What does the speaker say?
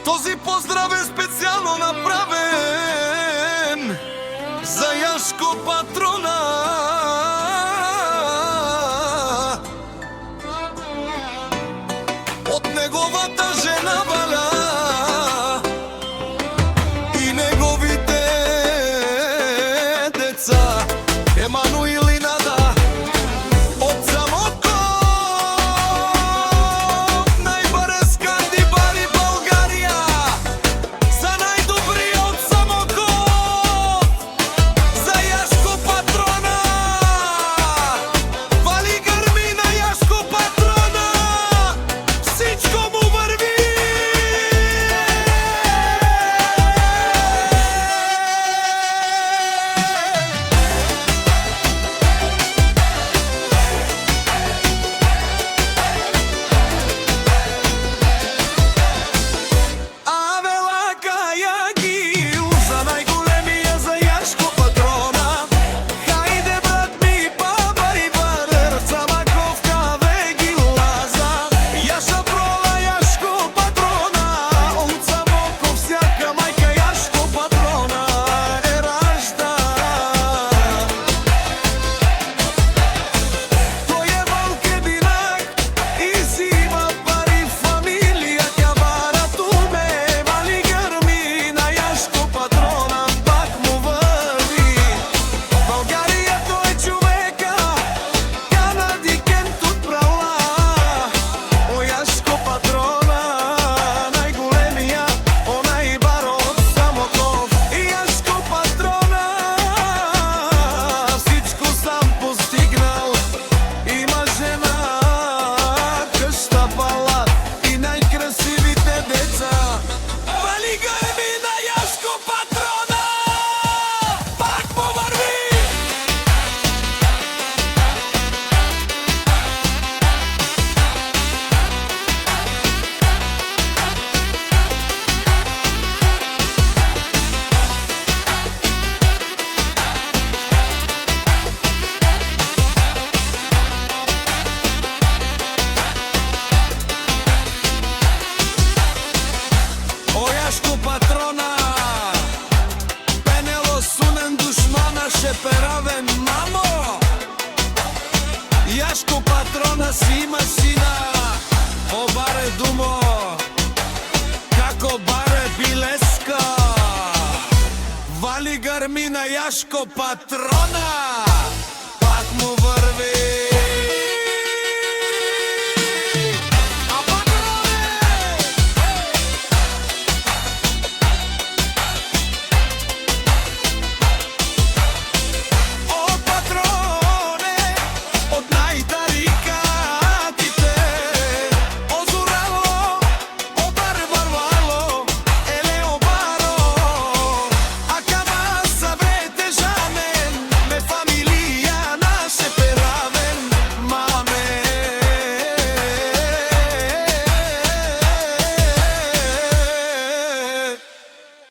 Този поздрав е специјално направен за Јашко патрона. Од неговата жена Валя и неговите деца Емануил и Нада. Од Самоков најбаре сканди бари Българија, за најдобриот Самоков, за Јашко патрона. Вали грми на Јашко патрона, всичко му върви. Перавен мамо, Јашко патрона си има сина, обаре думо, како баре билеска. Вали грми на Јашко патрона.